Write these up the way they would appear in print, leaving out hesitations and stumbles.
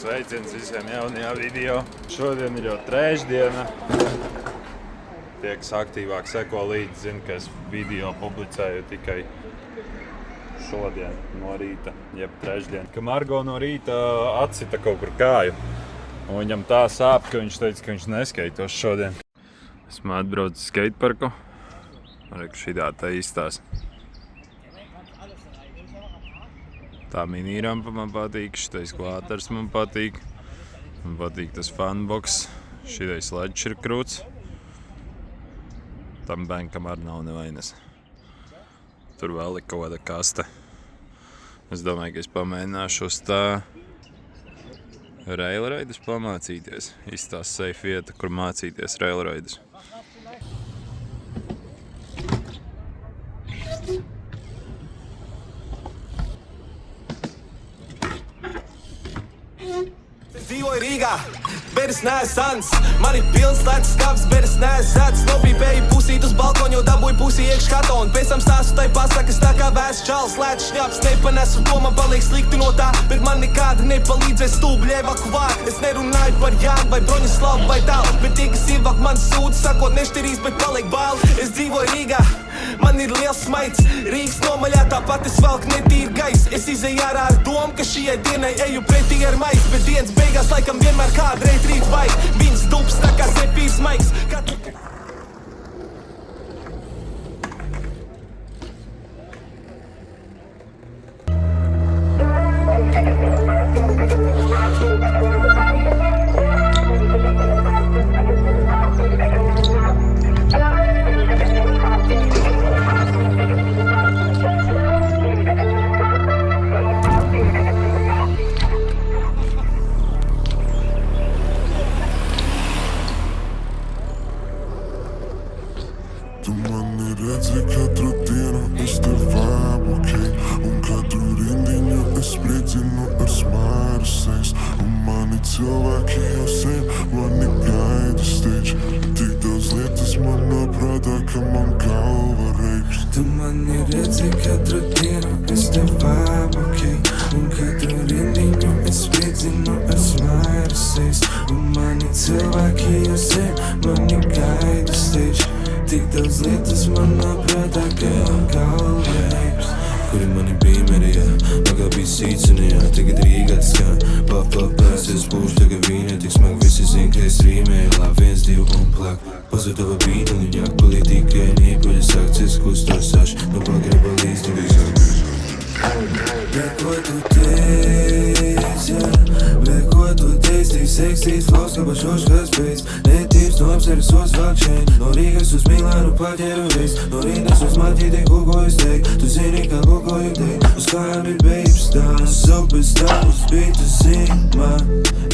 Sveiciens visiem jaunajā video. Šodien ir jau trešdiena. Tie, kas aktīvāk seko līdzi, zina, ka es video publicēju tikai šodien no rīta, jeb trešdien. Ka Margo no rīta atsita kaut kur kāju. Un viņam tā sāp, ka viņš teica, ka viņš neskeitos šodien. Esmu atbraucis skateparku. Reku šidā tā izstās. Tā minīrampa man patīk, šitais kvāters man patīk. Man patīk tas funbox, šitais ledžs ir krūts. Tam benkam arī nav nevainas. Tur vēl ir kaut kāda kaste. Es domāju, ka es pamēģināšu uz tā railraidus pamācīties. Izstās safe vieta, kur mācīties railraidus. Dzīvoju Rīgā, bet es neesmu sans. Man ir pilns lēts skapts, bet es neesmu sats. Nopīpēju pusīt uz balkonu, jo dabūju pusī iekš kato. Un pēc tam stāstu tai pasakas tā kā vēsts čals. Lēts šņaps, nepanesu to, man paliek slikti no tā. Bet man nekāda nepalīdzēs stūbļi evakuāt. Es nerunāju par Jānu vai Broņislavu vai tālu. Bet tie, kas ievāk man sūdz, sakot nešķirīs, bet paliek bail. Es dzīvoju Rīgā, man ir liels smaids. Rīgas nomaļā tāpat es velku netīru gaisu. Es izēju ārā ar domu, ka šijai dienai eju pretī ar maisu. Bet dienas beigās laikam vienmēr kādreiz rīt vajag. Viņas dubs tā kā zepīrs maiks. Tu mani redzi katru dienu, es te vibe, ok. Un katru rindiņu es spriedzinu ar smairu sejas. Un mani cilvēki jau sen mani gaida stage. Tik daudz lietas manā prātā, ka man galva reips. Tu mani redzi katru dienu, es te vibe, ok. Un katru rindiņu es spriedzinu ar smairu sejas. Un mani cilvēki jau sen mani gaida stage. Tik daudz lietas manā prātā, ka man galva reips. Kuri mani bīmerījā, magā bija sīcenījā. Tagad Rīgā skan, pāpāpās, es būšu tagad vīnē. Tik smag visi zin, ka es rīmēju, lā 1, 2 un plak. Pazudava bīta un viņāk palīd tikai nīpaļa sakcies, kustos saši. No pagraba līdz divīzāk. Bet ko tu teici, jā? Bet ko tu teici, tik seksīs flows, kā pašoši kāds beidz. Netīrs no apseres uzvāk šeit. No Rīgas uz Milānu paķēru reiz. No Rīgas uz Maķītei, ko es teik. Tu zini, kā ko jau teik. Uz kājām ir babes tās, upes tās. Bītu zini man,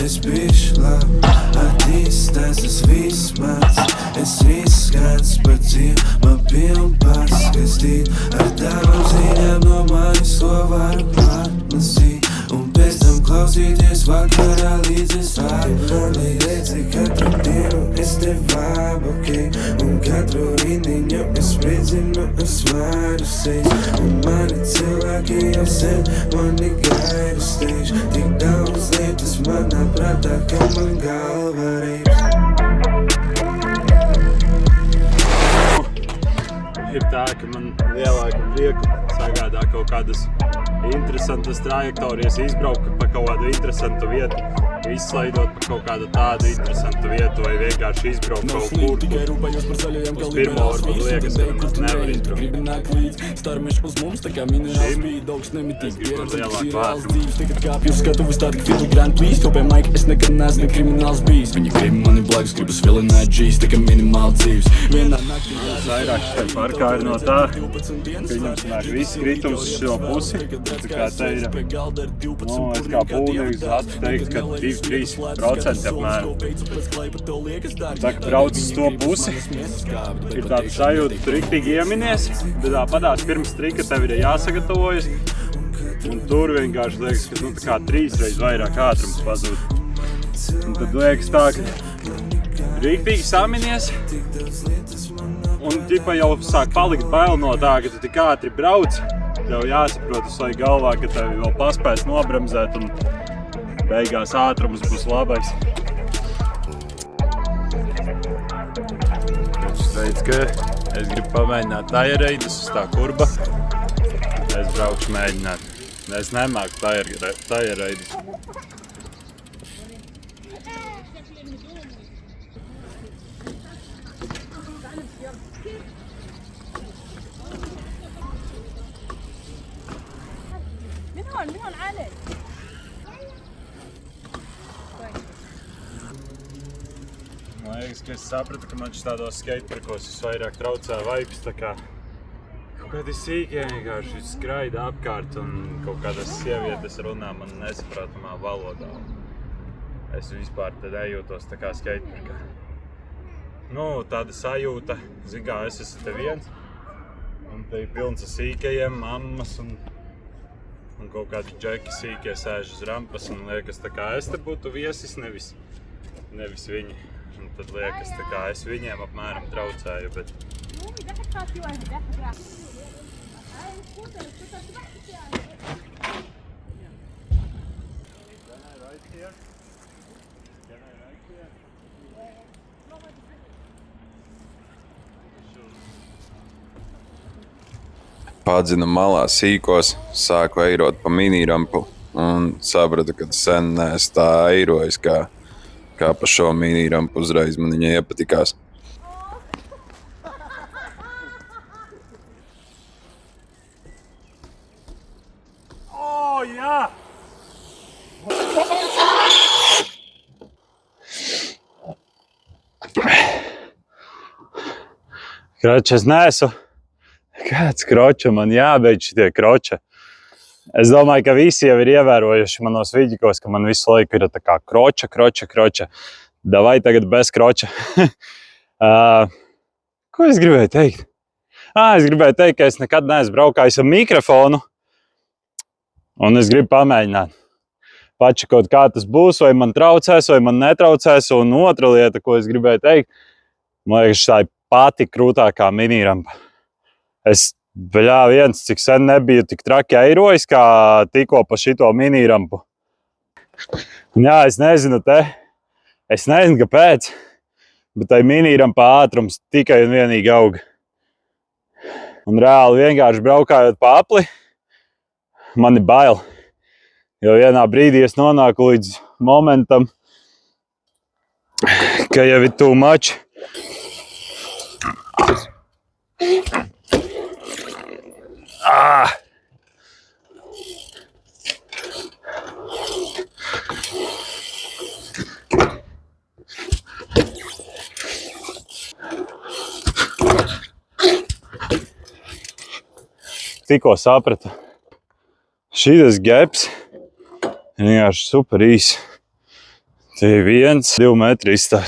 es bišķi labi. Attīstās es vismaz. Es riskants par dzīvi, man piln paskastīt. Ar tavām ziņām no manis, ko varu atlasīt. Un pēc tam klausīties vakarā līdz es vāju. Mani redzi katru dienu, es te vibe, ok. Un katru rindiņu es spriedzinu ar smairu sejas. Un mani cilvēki jau sen mani gaida stage. Tik daudz lietas manā prātā, ka man galva reips. Ir tā, ka man lielāku prieku sagādā kaut kādas interesantas trajektorijas, izbraukt pa kaut kādu interesantu vietu, izslaidot pa kaut kādu tādu interesantu vietu vai vienkārši izbraukt kaut kur. Uz pirmo varbūt liekas, ka nemaz nevar izbraukt. Šim es gribu ar lielāku ātrumu. Jūs skatuvis tādi, ka fitu grand please. Topē Mike, es nekad neesmu ne krimināls bijis. Viņi grib mani blakus, gribas vilināt G's, tikai minimāli dzīves. Vienā naktī Vairāk šitai parkā ir no tā, ka viņam sanāk viss kritums uz šo pusi. Tā kā te ir, es kā būvnieks acu teikt, ka 2-3% apmēram. Tā kā brauc uz to pusi, ir tāds sajūta, tu riktīgi ieminies, bet tāpatās pirms trika tev ir jāsagatavojas. Un tur vienkārši liekas, ka tā kā 3 reizes vairāk ātrums pazūd. Un tad liekas tā, ka riktīgi saminies. Un ģipa jau sāk palikt bail no tā, ka tu tik ātri brauc. Tev jāsaprot uz savai galvā, ka tev vēl paspēs nobremzēt un beigās ātrums būs labais. Viņš teica, ka es gribu pamēģināt taiereidus uz tā kurba. Es braukšu mēģināt. Es nemāku taiereidus. من هون عالي Man liekas, ka es sapratu, ka man tādos skateparkos visvairāk traucē vibes, tā kā kaut kādi sīkie vienkārši skraida apkārt un kaut kādas sievietes runā man nesaprotamā valodā. Es vispār tad ejūtos tā kā skateparkā. Nu, tāda sajūta, zin kā, es esmu te viens, un te ir pilns ar sīkajiem mammas un kaut kādi džeki sīkie sēž uz rampas un liekas, tā kā es te būtu viesis, nevis viņi. Un tad liekas, tā kā es viņiem apmēram traucēju, bet... Padzinu malā sīkos, sāku eirot pa minirampu un sapratu, ka sen neesmu tā eirojis, kā pa šo minirampu uzreiz man viņa iepatikās. O, jā! Kroč, es neesmu. Kāds kroča man jābeidz šitie kroča? Es domāju, ka visi jau ir ievērojuši manos vidikos, ka man visu laiku ir tā kā kroča. Davai tagad bez kroča. Ko es gribēju teikt? Es gribēju teikt, ka es nekad neesmu braukājis ar mikrofonu. Un es gribu pamēģināt. Pačakot, kā tas būs, vai man traucēs, vai man netraucēs. Un otra lieta, ko es gribēju teikt, man liekas, tā ir pati krūtākā minirampa. Es viens, cik sen nebiju tik traki eirojis, kā tikko pa šito minirampu. Un jā, es nezinu kāpēc, bet tai minirampā ātrums tikai un vienīgi aug. Un reāli vienkārši braukājot pa apli, man ir bail. Jo vienā brīdī es nonāku līdz momentam, ka jau ir too much. Tikko sapratu, šīs gaps ir vienkārši super īs. Tie 1-2 metri izstāv.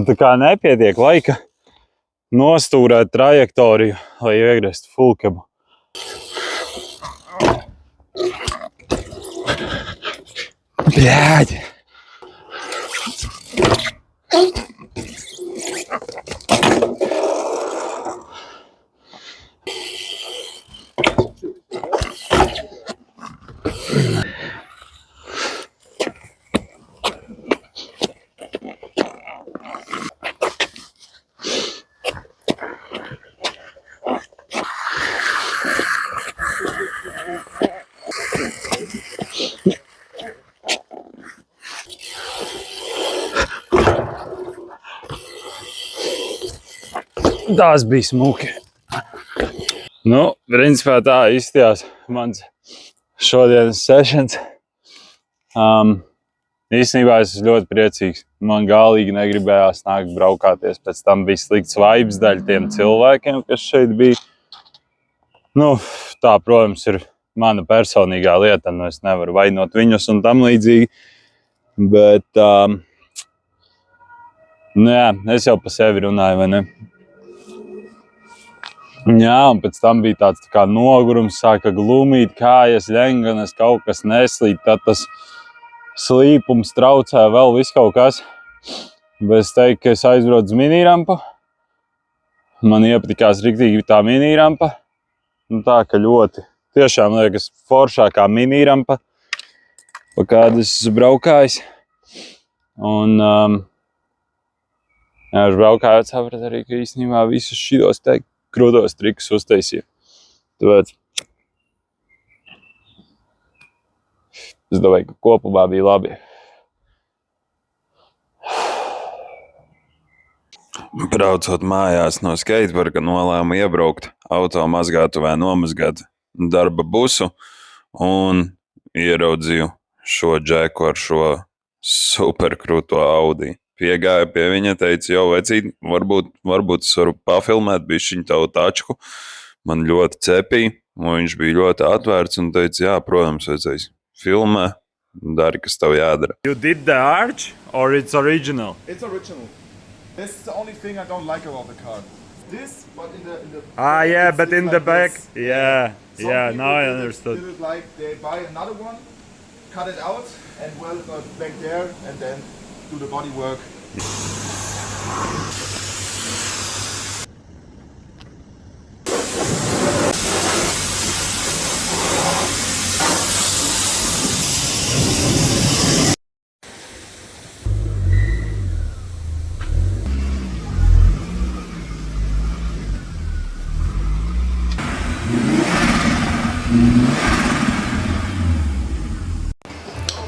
Tā kā nepietiek laika nostūrēt trajektoriju, lai iegrestu fullcabu. Bļāģi! Tās bija smuki. Nu, principā tā izstījās mans šodienas sessions. Īstenībā es esmu ļoti priecīgs. Man galīgi negribējās nākt braukāties. Pēc tam bija slikts vibes daļa tiem cilvēkiem, kas šeit bija. Nu, tā, protams, ir mana personīgā lieta. Nu, es nevaru vainot viņus un tam līdzīgi. Bet, nu jā, es jau pa sevi runāju, vai ne? Jā, un pēc tam bija tāds tā kā nogurums, sāka glumīt kājas, ļenganas, kaut kas neslīd, tad tas slīpums traucē vēl viss kaut kas. Bet es teiktu, ka es aizbraucu uz minirampu. Man iepatikās riktīgi tā minirampa. Nu tā, ka ļoti. Tiešām liekas foršākā minirampa, pa kādu es esmu braukājis. Un es braukājot sapratu arī, ka īstenībā visus šitos krūtos trikus uztaisīju. Tāpēc es domāju, ka kopumā bija labi. Braucot mājās no skateparka, nolēmu iebraukt automazgātuvē, nomazgāt darba busu un ieraudzīju šo džeku ar šo superkrūto Audi. Piegāju pie viņa, teicu, jau vecīt, varbūt es varu pafilmēt bišķiņu tavu tačku. Man ļoti cepīja, un viņš bija ļoti atvērts un teica, jā, protams, vecais, filmē, dari, kas tev jādara. You did the arch or it's original? It's original. This is the only thing I don't like about the car. This, but in the Yeah, it's but in like the back, this. yeah, Some yeah, people now I did it- understood. did it like they buy another one, cut it out, and weld it back there, and then do the body work.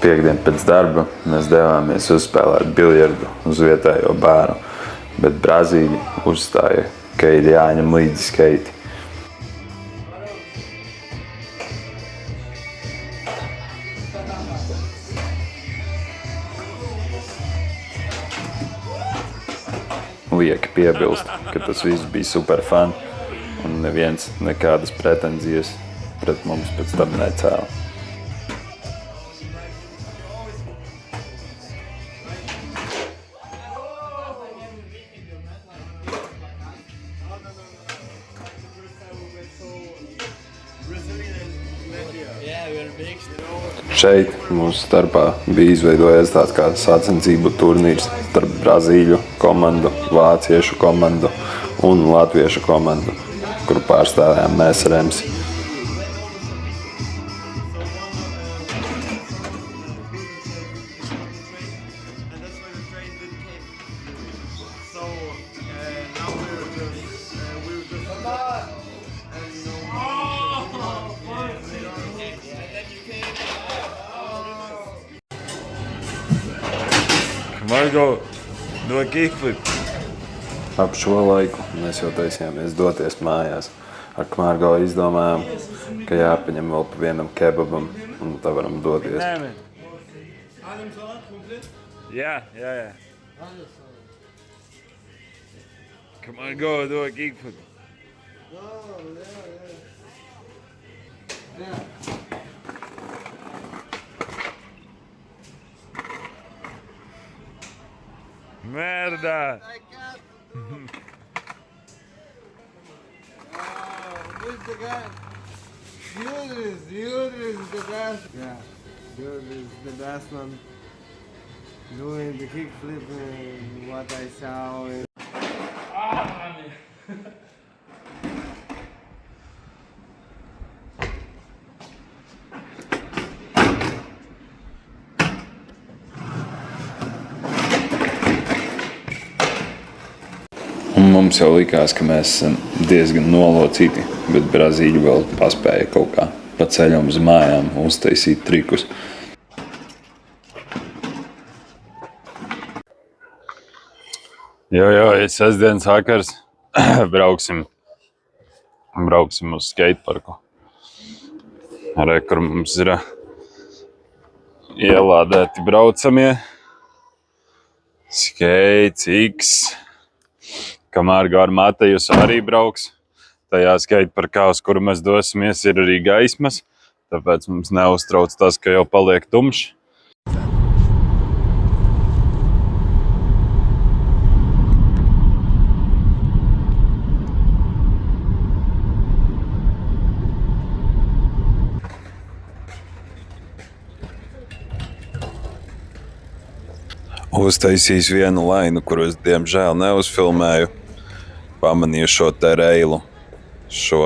Piektdien pēc darba mēs devāmies uzspēlēt biljardu uz vietējo bāru, bet Brazīļi uzstāja, ka ir jāņem līdzi skeiti. Lieki piebilst, ka tas viss bija super fun un neviens nekādas pretenzijas pret mums pēc tam necēla. Šeit mūsu starpā bija izveidojies tāds kā sacensību turnīrs starp Brazīļu komandu, vāciešu komandu un latviešu komandu, kuru pārstāvējām mēs ar Emsi. Margo, do a kickflip. Ap šo laiku mēs jau taisījāmies doties mājās. Ar Margo izdomājām, ka jāpaņem vēl pa vienam kebabam un tā varam doties. Yeah. Come on, go, do a kickflip. Merda! Who's the guy? Yudris is the best. Yeah, Yudris is the best one. Doing the kickflip and what I saw. Un mums jau likās, ka mēs esam diezgan nolocīti, bet Brazīļi vēl paspēja kaut kā pa ceļam uz mājām uztaisīt trikus. Jo, ir sestdienas vakars. Brauksim uz skateparku. Re, kur mums ir ielādēti braucamie. Skates X. Kamēr ar Matejus arī brauks. Tajā skateparkā, uz kuru mēs dosimies, ir arī gaismas. Tāpēc mums neuztrauc tas, ka jau paliek tumšs. Uztaisījis vienu lainu, kuru es diemžēl neuzfilmēju. Pamanīju šo te reilu, šo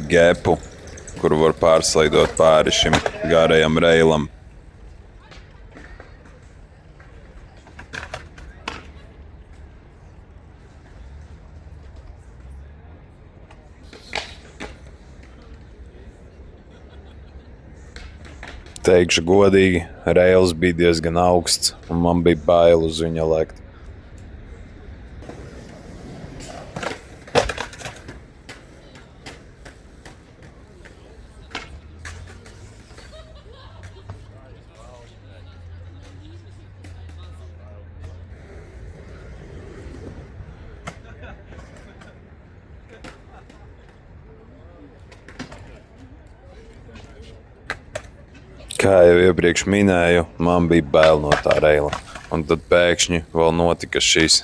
gepu, kuru var pārslaidot pāri šim garajam reilam. Teikšu godīgi, reils bija diezgan augsts, un man bija bail uz viņa lekt. Kā jau iepriekš minēju, man bija bail no tā reila, un tad pēkšņi vēl notika šis.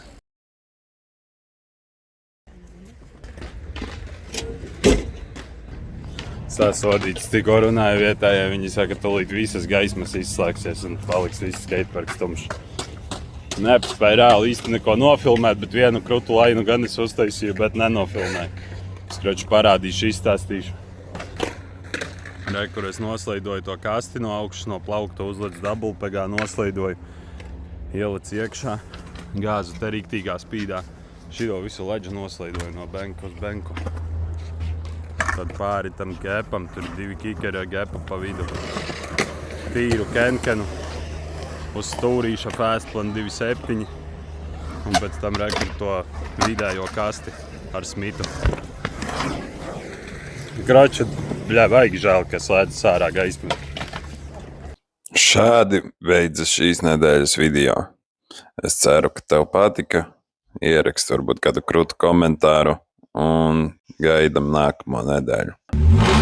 Sasodīts tikko runāja vietējā, viņi saka, ka tūlīt visas gaismas izslēgsies un paliks viss skateparks tumšs. Nepaspēju reāli īsti neko nofilmēt, bet vienu krutu lainu gan es uztaisīju, bet nenofilmēju. Es kroči parādīšu, izstāstīšu. Re, kur es noslaidoju to kasti no augšas, no plaukta uzliec dubulpegā, noslaidoju, ielic iekšā, gāzu te rīktīgā spīdā. Šito visu leģu noslaidoju no benku uz benku. Tad pāri tam gepam, tur 2 kikeri gepa pa vidu. Tīru kenkenu, uz stūrīša fastplan 2.7 un pēc tam rekur to vidējo kasti ar smitu. Kroči, vajag žēl, ka slēdzas ārā gaismu. Šādi beidzas šīs nedēļas video. Es ceru, ka tev patika. Ierakst varbūt kādu krūtu komentāru un gaidam nākamo nedēļu.